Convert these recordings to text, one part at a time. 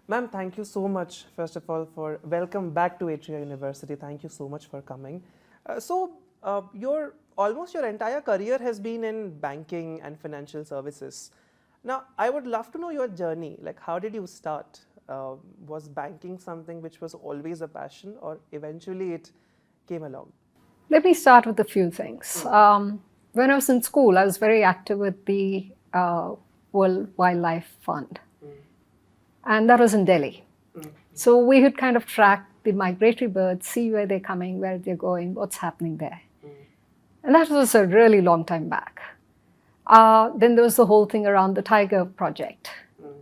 Ma'am, thank you so much, first of all, for welcome back to Atria University. Thank you so much for coming. Your almost your entire career has been in banking and financial services. Now, I would love to know your journey. Like, how did you start? Was banking something which was always a passion, or eventually it came along? Let me start with a few things. When I was in school, I was very active with the World Wildlife Fund, and that was in Delhi. So we would kind of track the migratory birds, see where they're coming, where they're going, what's happening there. And that was a really long time back. Then there was the whole thing around the tiger project.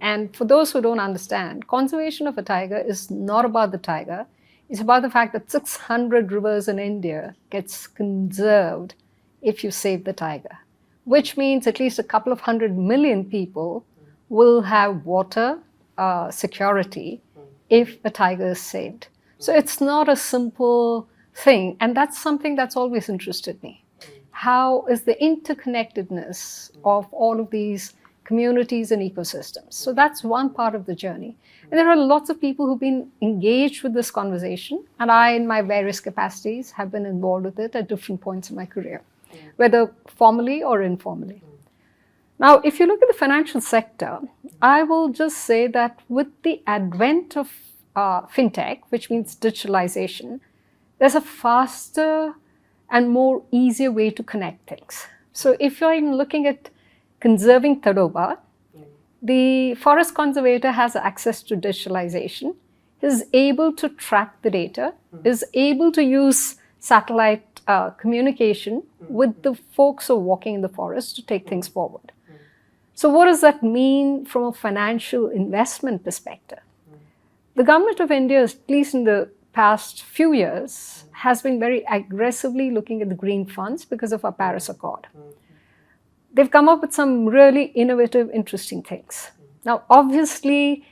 And for those who don't understand, conservation of a tiger is not about the tiger. It's about the fact that 600 rivers in India gets conserved if you save the tiger, which means at least a couple of 100 million people will have water security if a tiger is saved. So it's not a simple thing. And that's something that's always interested me. How is the interconnectedness of all of these communities and ecosystems? So that's one part of the journey. And there are lots of people who've been engaged with this conversation, and I, in my various capacities, have been involved with it at different points in my career, whether formally or informally. Now, if you look at the financial sector, I will just say that with the advent of fintech, which means digitalization, there's a faster and more easier way to connect things. So if you're even looking at conserving Tadoba, the forest conservator has access to digitalization, is able to track the data, is able to use satellite communication with the folks who are walking in the forest to take things forward. So what does that mean from a financial investment perspective? The government of India, at least in the past few years, has been very aggressively looking at the green funds because of our Paris Accord. They've come up with some really innovative, interesting things. Now, obviously,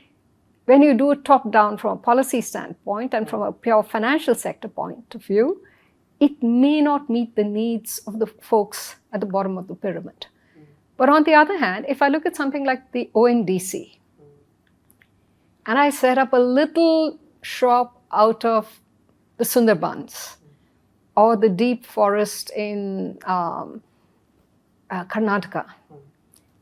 when you do it top-down from a policy standpoint and from a pure financial sector point of view, it may not meet the needs of the folks at the bottom of the pyramid. But on the other hand, if I look at something like the ONDC, and I set up a little shop out of the Sundarbans or the deep forest in Karnataka,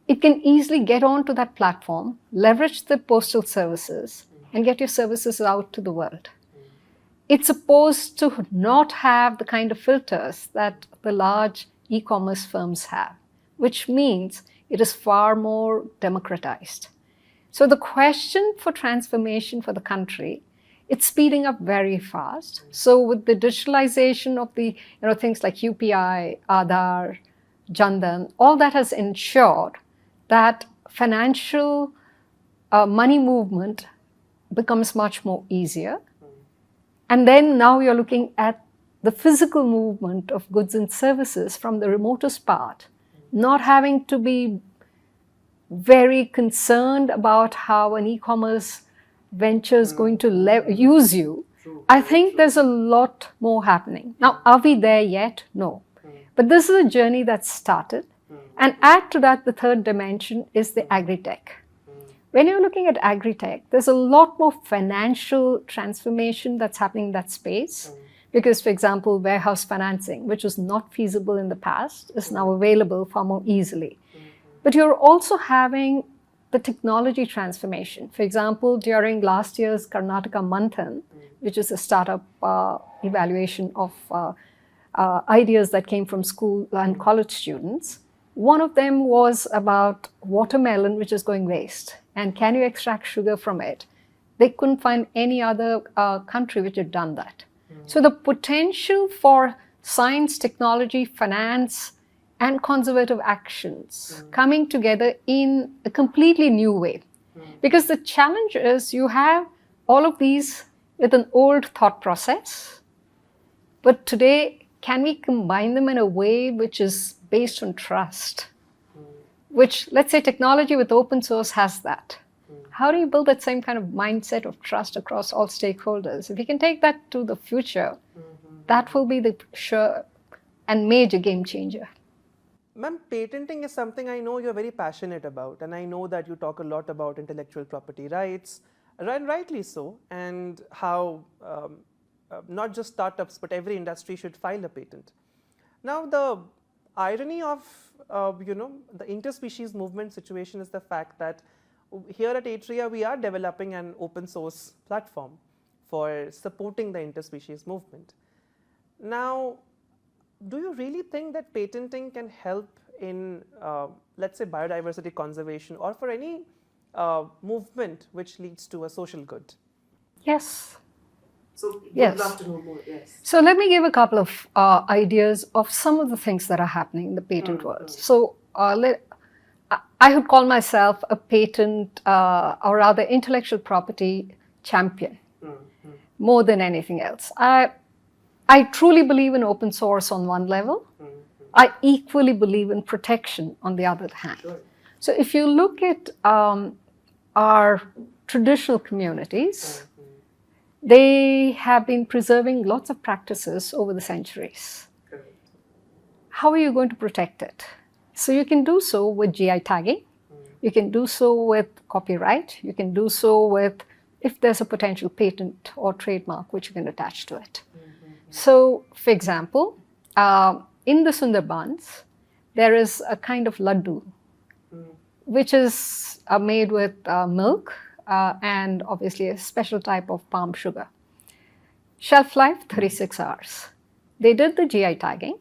it can easily get onto that platform, leverage the postal services, and get your services out to the world. It's supposed to not have the kind of filters that the large e-commerce firms have, which means it is far more democratized. So the question for transformation for the country, it's speeding up very fast. So with the digitalization of the things like UPI, Aadhaar, Jandan, all that has ensured that financial money movement becomes much more easier. And then now you're looking at the physical movement of goods and services from the remotest part, not having to be very concerned about how an e-commerce venture is going to use you. I think there's a lot more happening. Now, are we there yet? No. But this is a journey that's started. And add to that, the third dimension is the agri-tech. When you're looking at agri-tech, there's a lot more financial transformation that's happening in that space. Because, for example, warehouse financing, which was not feasible in the past, is now available far more easily. But you're also having the technology transformation. For example, during last year's Karnataka Manthan, which is a startup evaluation of ideas that came from school and college students, one of them was about watermelon, which is going waste. And can you extract sugar from it? They couldn't find any other country which had done that. So the potential for science, technology, finance, and conservative actions coming together in a completely new way. Because the challenge is you have all of these with an old thought process, but today, can we combine them in a way which is based on trust? Which, let's say, technology with open source has that. How do you build that same kind of mindset of trust across all stakeholders? If you can take that to the future, that will be the sure and major game changer. Ma'am, patenting is something I know you're very passionate about, and I know that you talk a lot about intellectual property rights, Rightly so, and how not just startups but every industry should file a patent. Now, the irony of the interspecies movement situation is the fact that here at Atria we are developing an open source platform for supporting the interspecies movement. Now, do you really think that patenting can help in, let's say, biodiversity conservation or for any movement which leads to a social good? Yes. So, Yes. would love to know more. Yes. So let me give a couple of ideas of some of the things that are happening in the patent world. So I would call myself a patent or rather intellectual property champion more than anything else. I truly believe in open source on one level. I equally believe in protection on the other hand. Sure. So if you look at our traditional communities, they have been preserving lots of practices over the centuries. Correct. How are you going to protect it? So you can do so with GI tagging. You can do so with copyright. You can do so with, if there's a potential patent or trademark which you can attach to it. So, for example, in the Sundarbans, there is a kind of laddu, which is made with milk and obviously a special type of palm sugar. Shelf life, 36 hours. They did the GI tagging,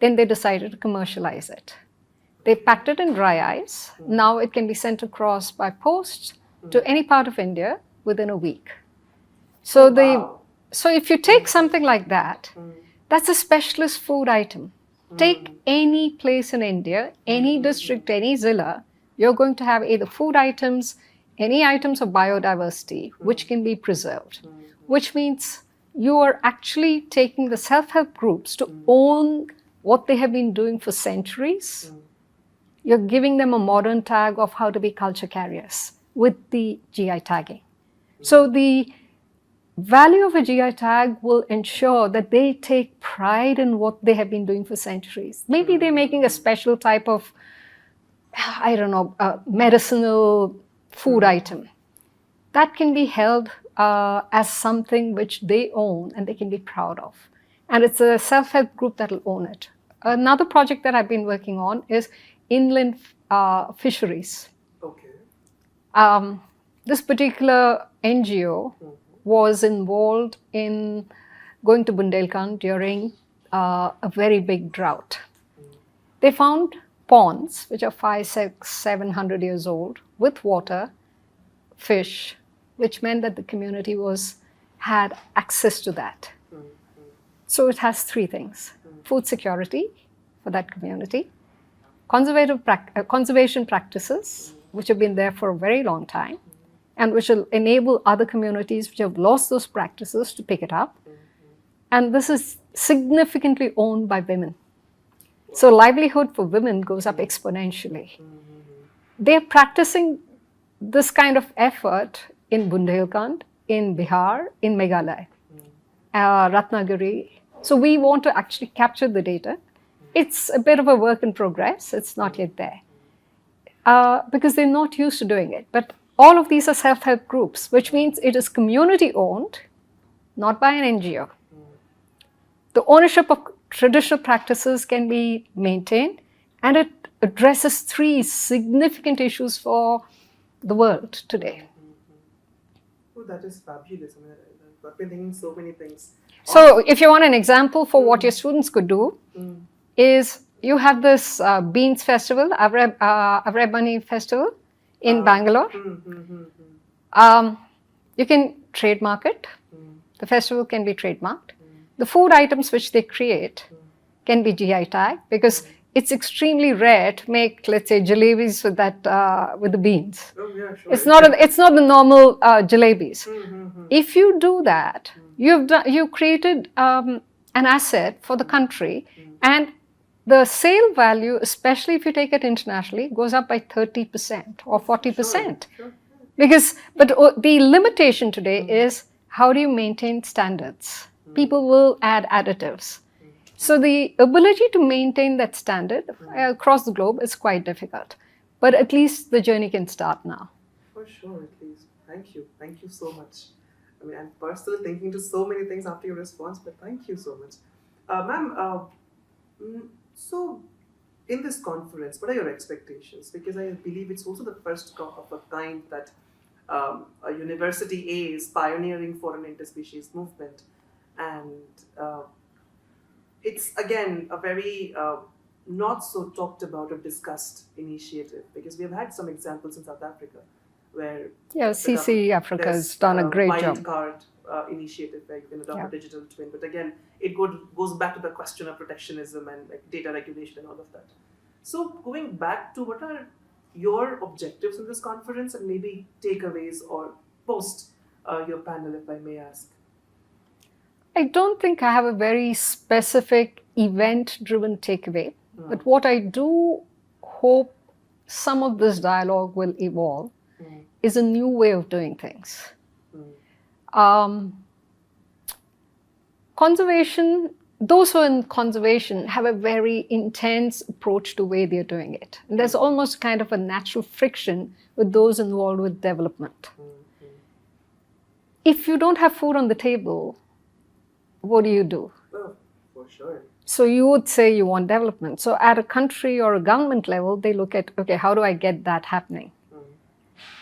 then they decided to commercialize it. They packed it in dry ice. Now it can be sent across by post to any part of India within a week. So So if you take something like that, that's a specialist food item. Take any place in India, any district, any zilla, you're going to have either food items, any items of biodiversity, which can be preserved, which means you are actually taking the self-help groups to own what they have been doing for centuries. You're giving them a modern tag of how to be culture carriers with the GI tagging. So the value of a GI tag will ensure that they take pride in what they have been doing for centuries. Maybe they're making a special type of, medicinal food item. That can be held as something which they own and they can be proud of. And it's a self-help group that will own it. Another project that I've been working on is inland fisheries. Okay. This particular NGO was involved in going to Bundelkhand during a very big drought. They found ponds which are 500, 600, 700 years old with water, fish, which meant that the community had access to that. So it has three things: food security for that community, conservation practices, which have been there for a very long time, and which will enable other communities which have lost those practices to pick it up. And this is significantly owned by women. So livelihood for women goes up exponentially. They're practicing this kind of effort in Bundelkhand, in Bihar, in Meghalaya, Ratnagiri. So we want to actually capture the data. It's a bit of a work in progress. It's not yet there because they're not used to doing it. But all of these are self-help groups, which means it is community-owned, not by an NGO. The ownership of traditional practices can be maintained, and it addresses three significant issues for the world today. Oh, that is fabulous. I've been thinking so many things. So if you want an example for what your students could do, is you have this Beans Festival, Avre Bunny Festival, in Bangalore. You can trademark it. The festival can be trademarked. The food items which they create can be GI tagged because it's extremely rare to make, let's say, jalebis with that with the beans. Oh, yeah, sure. It's not the normal jalebis. If you do that, you've created an asset for the country, and the sale value, especially if you take it internationally, goes up by 30% or 40%. Sure. But the limitation today is how do you maintain standards? People will add additives. So the ability to maintain that standard across the globe is quite difficult. But at least the journey can start now. For sure, at least. Thank you so much. I mean, I'm personally thinking to so many things after your response, but thank you so much. Ma'am, so in this conference, what are your expectations? Because I believe it's also the first of a kind that a university A is pioneering for an interspecies movement. And it's again a very not so talked about or discussed initiative, because we have had some examples in South Africa where CC Africa has done a great job. Wildcard initiative where you can adopt Yeah. a digital twin, but again it goes back to the question of protectionism and like data regulation and all of that. So going back to what are your objectives in this conference and maybe takeaways or post your panel, if I may ask. I don't think I have a very specific event-driven takeaway, but what I do hope some of this dialogue will evolve is a new way of doing things. Conservation, those who are in conservation have a very intense approach to the way they're doing it. And there's almost kind of a natural friction with those involved with development. If you don't have food on the table, what do you do? Oh, for sure. So you would say you want development. So at a country or a government level, they look at, okay, how do I get that happening?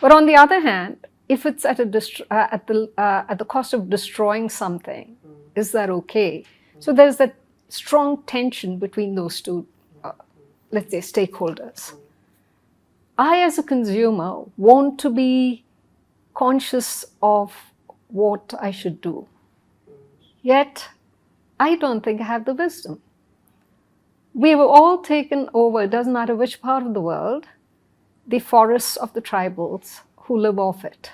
But on the other hand, if it's at the cost of destroying something, is that okay? So there's that strong tension between those two, let's say, stakeholders. I, as a consumer, want to be conscious of what I should do. Yet, I don't think I have the wisdom. We were all taken over, it doesn't matter which part of the world, the forests of the tribals who live off it.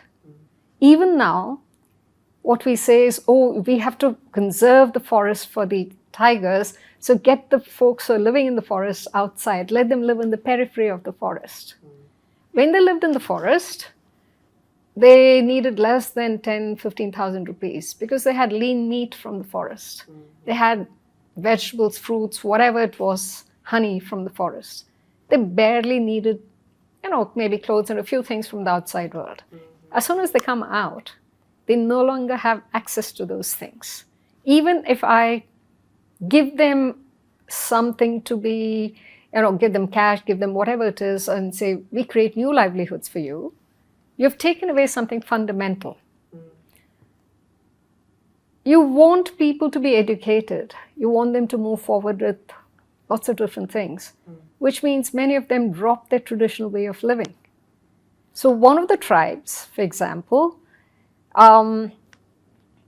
Even now, what we say is, oh, we have to conserve the forest for the tigers, so get the folks who are living in the forest outside, let them live in the periphery of the forest. When they lived in the forest, they needed less than 10, 15,000 rupees because they had lean meat from the forest. They had vegetables, fruits, whatever it was, honey from the forest. They barely needed, maybe clothes and a few things from the outside world. As soon as they come out, they no longer have access to those things. Even if I give them something to be, give them cash, give them whatever it is, and say, we create new livelihoods for you, you've taken away something fundamental. You want people to be educated. You want them to move forward with lots of different things, which means many of them drop their traditional way of living. So one of the tribes, for example,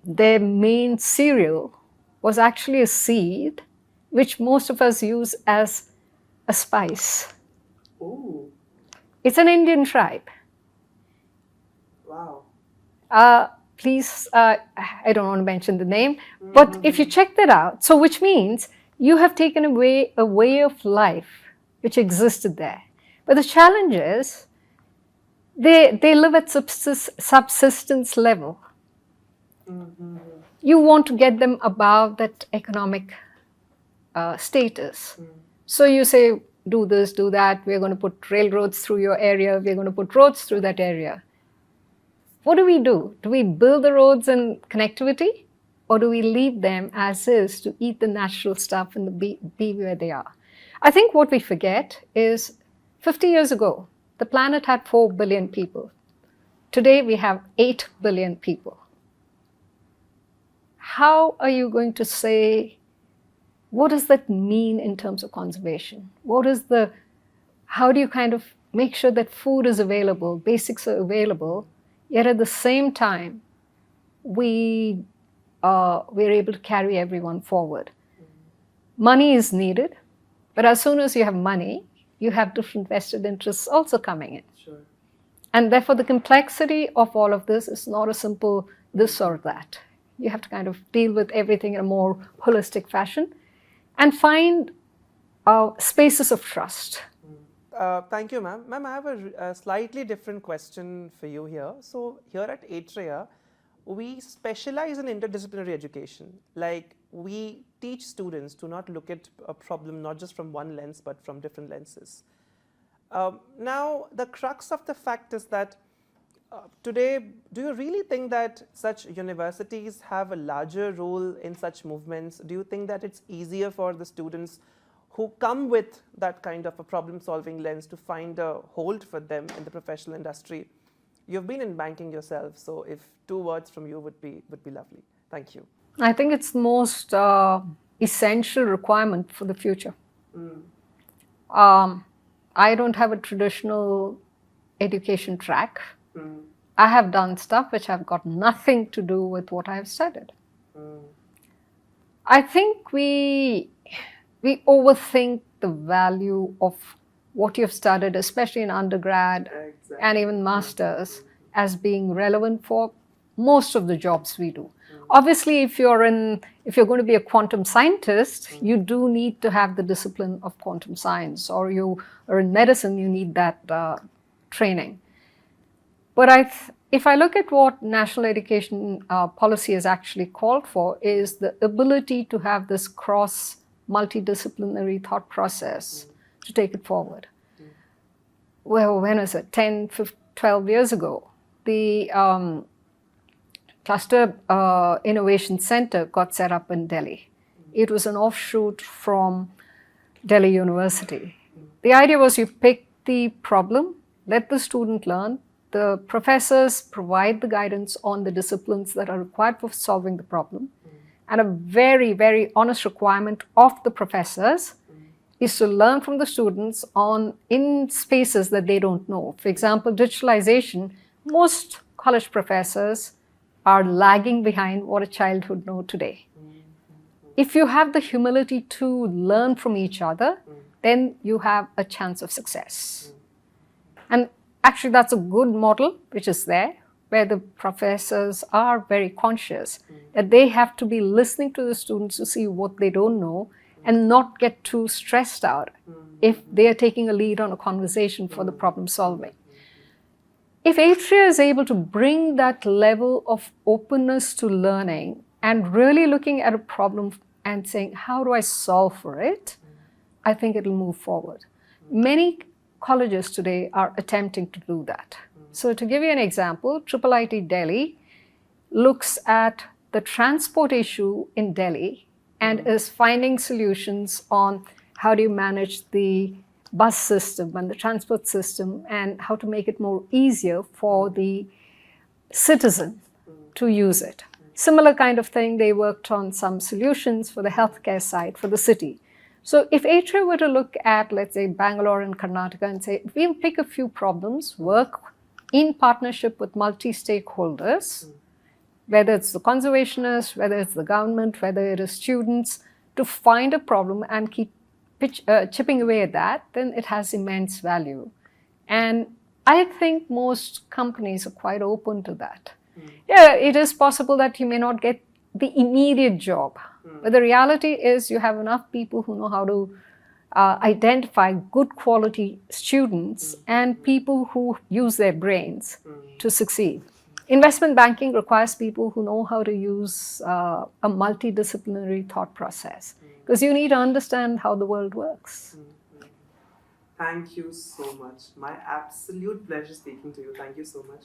their main cereal was actually a seed, which most of us use as a spice. Oh, It's an Indian tribe. wow. Please, I don't want to mention the name, but if you check that out, so which means you have taken away a way of life which existed there. But the challenge is they live at subsistence level. You want to get them above that economic status. So you say, do this, do that, we're going to put railroads through your area, we're going to put roads through that area. What do we do? Do we build the roads and connectivity? Or do we leave them as is to eat the natural stuff and be where they are? I think what we forget is 50 years ago, the planet had 4 billion people. Today we have 8 billion people. How are you going to say, what does that mean in terms of conservation? How do you kind of make sure that food is available, basics are available, yet at the same time, we're able to carry everyone forward. Money is needed, but as soon as you have money, you have different vested interests also coming in. Sure. And therefore, the complexity of all of this is not a simple this or that. You have to kind of deal with everything in a more holistic fashion and find spaces of trust. Thank you, ma'am. Ma'am, I have a slightly different question for you here. So here at Atria, we specialize in interdisciplinary education. Like, we teach students to not look at a problem not just from one lens, but from different lenses. Now, the crux of the fact is that Today, do you really think that such universities have a larger role in such movements? Do you think that it's easier for the students who come with that kind of a problem-solving lens to find a hold for them in the professional industry? You've been in banking yourself, so if 2 words from you would be lovely. Thank you. I think it's the most essential requirement for the future. I don't have a traditional education track. I have done stuff which have got nothing to do with what I have studied. I think we overthink the value of what you've studied, especially in undergrad and even masters, as being relevant for most of the jobs we do. Obviously, if you're going to be a quantum scientist, you do need to have the discipline of quantum science, or you are in medicine, you need that training. But if I look at what national education policy has actually called for, is the ability to have this cross multidisciplinary thought process to take it forward. Well, when was it? 10, 15, 12 years ago, the Cluster Innovation Center got set up in Delhi. It was an offshoot from Delhi University. The idea was you pick the problem, let the student learn, the professors provide the guidance on the disciplines that are required for solving the problem, and a very, very honest requirement of the professors is to learn from the students in spaces that they don't know. For example, digitalization, most college professors are lagging behind what a child would know today. If you have the humility to learn from each other, then you have a chance of success. And actually, that's a good model which is there, where the professors are very conscious that they have to be listening to the students to see what they don't know and not get too stressed out if they are taking a lead on a conversation for the problem solving. If Atria is able to bring that level of openness to learning and really looking at a problem and saying, how do I solve for it? I think it'll move forward. Many colleges today are attempting to do that. So to give you an example, IIIT Delhi looks at the transport issue in Delhi and is finding solutions on how do you manage the bus system and the transport system and how to make it more easier for the citizen to use it. Similar kind of thing, they worked on some solutions for the healthcare side for the city. So if Atria were to look at, let's say, Bangalore and Karnataka and say, we'll pick a few problems, work in partnership with multi-stakeholders, whether it's the conservationists, whether it's the government, whether it is students, to find a problem and keep chipping away at that, then it has immense value. And I think most companies are quite open to that. Yeah, it is possible that you may not get the immediate job, but the reality is you have enough people who know how to identify good quality students and people who use their brains to succeed. Investment banking requires people who know how to use a multidisciplinary thought process, because you need to understand how the world works. Thank you so much. My absolute pleasure speaking to you. Thank you so much.